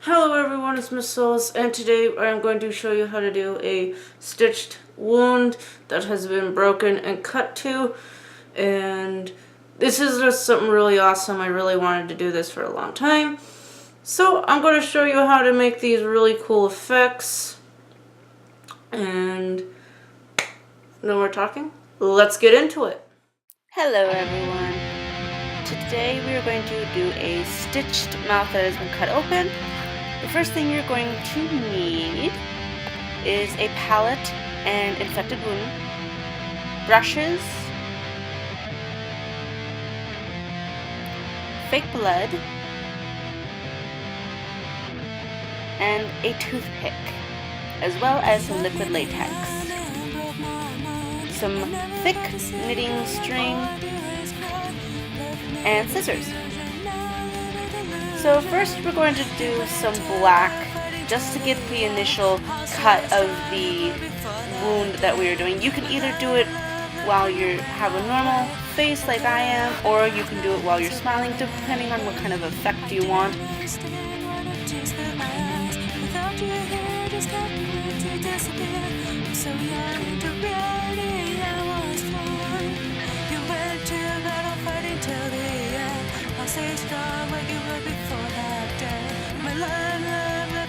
Hello everyone, it's MissSoulless, and today I'm going to show you how to do a stitched wound that has been broken and cut to. And this is just something really awesome. I really wanted to do this for a long time. So I'm going to show you how to make these really cool effects. And no more talking, let's get into it. Hello everyone. Today we are going to do a stitched mouth that has been cut open. The first thing you're going to need is a palette and infected wound, brushes, fake blood, and a toothpick, as well as some liquid latex, some thick knitting string, and scissors. So first we're going to do some black just to get the initial cut of the wound that we are doing. You can either do it while you have a normal face like I am, or you can do it while you're smiling, depending on what kind of effect you want.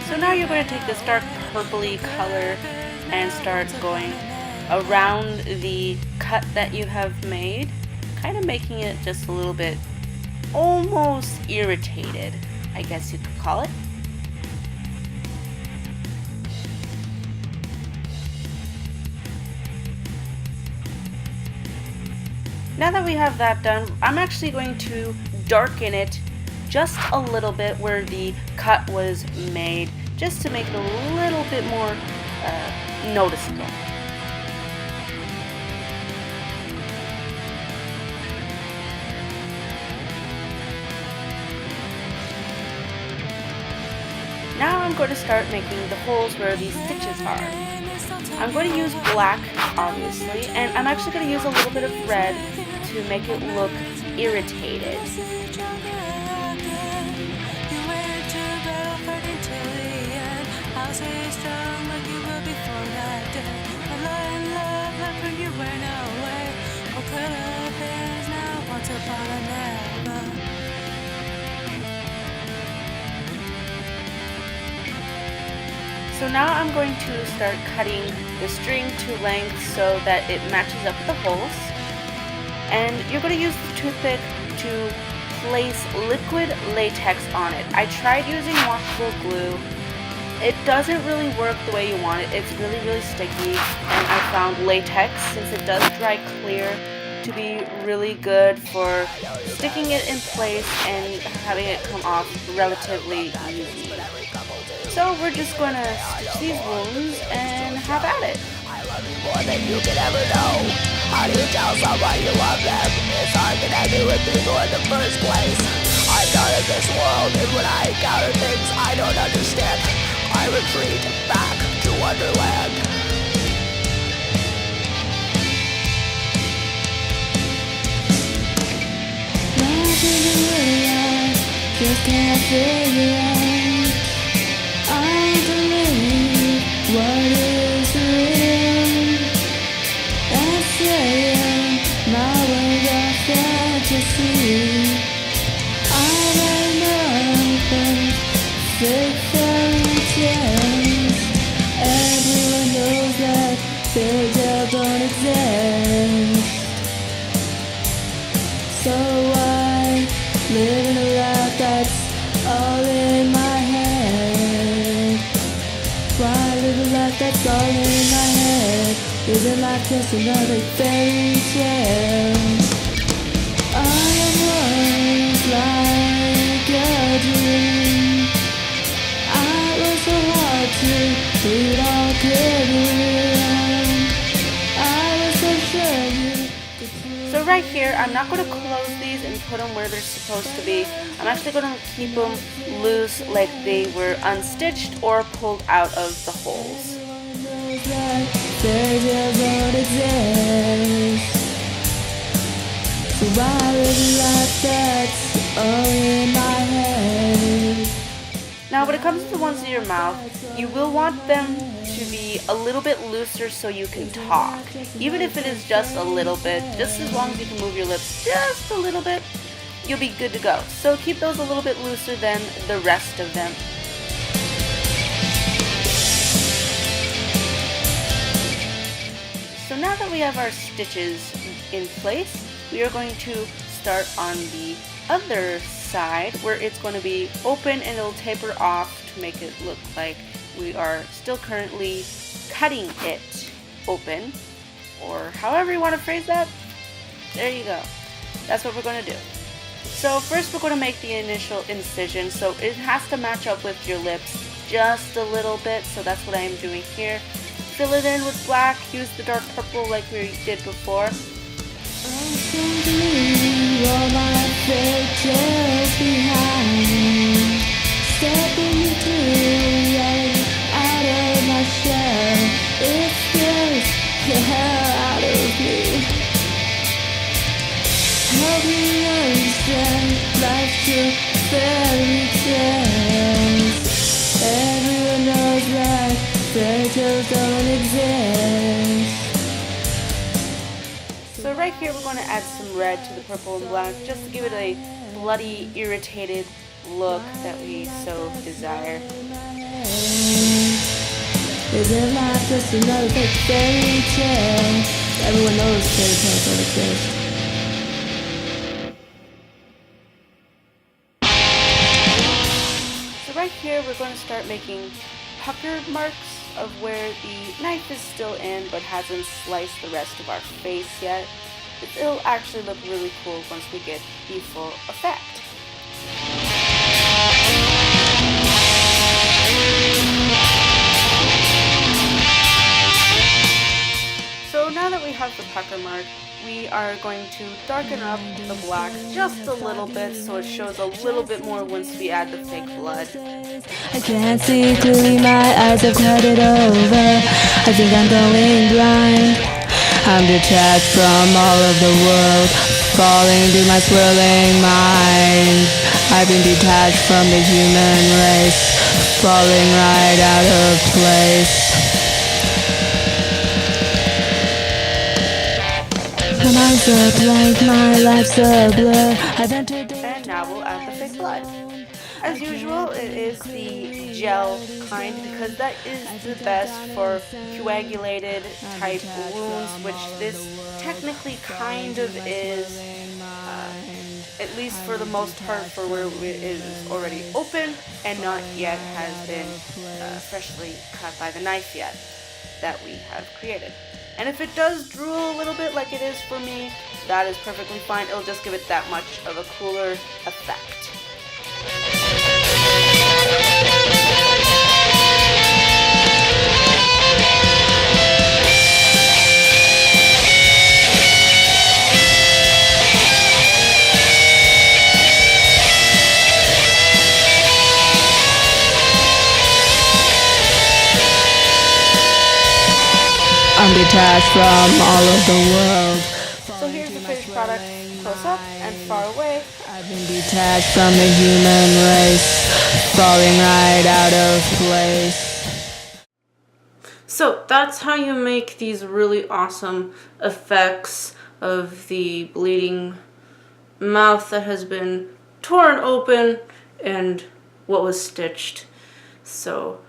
So now you're going to take this dark purpley color and start going around the cut that you have made, kind of making it just a little bit almost irritated, I guess you could call it. Now that we have that done, I'm actually going to darken it just a little bit where the cut was made, just to make it a little bit more noticeable. Now I'm going to start making the holes where these stitches are. I'm going to use black, obviously, and I'm actually going to use a little bit of red to make it look irritated. So now I'm going to start cutting the string to length so that it matches up with the holes. And you're going to use the toothpick to place liquid latex on it. I tried using washable glue. It doesn't really work the way you want it. It's really, really sticky, and I found latex, since it does dry clear, to be really good for sticking it in place and having it come off relatively easy. So we're just going to stitch these wounds and have at it. More than you could ever know. How do you tell someone you love them? It's hard connecting with people in the first place. I'm not in this world, and when I encounter things I don't understand, I retreat back to Wonderland. Life is a way I just can't figure out. I believe what is real. That's saying my words are fantasy. I don't know things, fake fairy tales. Everyone knows that they just don't exist. So I live in a life that's all in my head. Why live a life that's all in my head? Isn't life just another fairy tale? I am once like a dream. I was so hard to read all clearly. I was so sure you could prove. So right here, I'm not going to close these and put them where they're supposed to be. I'm actually going to keep them loose like they were unstitched or pulled out of the holes. They just don't exist. So why live a life that's all in my head? Now when it comes to the ones in your mouth, you will want them to be a little bit looser so you can talk. Even if it is just a little bit, just as long as you can move your lips just a little bit, you'll be good to go. So keep those a little bit looser than the rest of them. So now that we have our stitches in place, we are going to start on the other side where it's going to be open and it'll taper off to make it look like we are still currently cutting it open, or however you want to phrase that. There you go. That's what we're going to do. So first we're going to make the initial incision, so it has to match up with your lips just a little bit, so that's what I am doing here. Fill it in with black, use the dark purple like we did before. All my pictures behind, stepping through, out of my shell. It scares the hell out of me. Help me understand life's a fairy tale. Everyone knows that fairy tales don't exist. So right here we're going to add some red to the purple and black just to give it a bloody, irritated look that we so desire. Isn't life just another big fairy tale? Everyone knows fairy tales don't exist. So right here we're going to start making pucker marks of where the knife is still in but hasn't sliced the rest of our face yet. It'll actually look really cool once we get the full effect. So now that we have the pucker mark, we are going to darken up the black just a little bit so it shows a little bit more once we add the fake blood. I can't see clearly, my eyes have clouded over. I think I'm going blind. I'm detached from all of the world, falling through my swirling mind. I've been detached from the human race, falling right out of place. My mind's a blank, my life's a blur. I've entered the... And now we'll add the fake blood. As usual, it is the gel kind because that is the best for coagulated type wounds, which this technically kind of is, at least for the most part, for where it is already open and not yet has been freshly cut by the knife yet that we have created. And if it does drool a little bit like it is for me, that is perfectly fine. It'll just give it that much of a cooler effect. I'm detached from all of the world. So here's the finished product, close up and far away. I've been detached from the human race, falling right out of place. So that's how you make these really awesome effects of the bleeding mouth that has been torn open and what was stitched. So,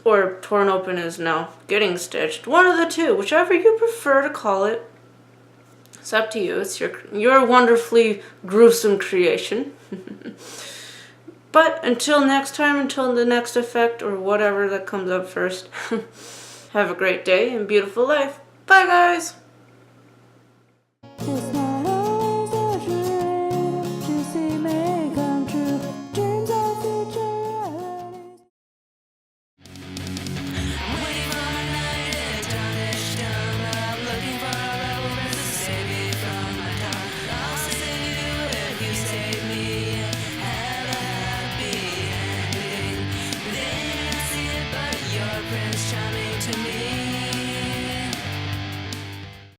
or torn open is now getting stitched. One of the two, whichever you prefer to call it. It's up to you. It's your wonderfully gruesome creation. But until next time, until the next effect or whatever that comes up first, have a great day and beautiful life. Bye, guys. It's not always a dream to see me come true. Dreams of future realities. Waiting for a night to tarnish down. I'm looking for a rebel friend to save me from my dark. I'll save you if you save me. Have a happy ending. They didn't see it, but your prince charming to me.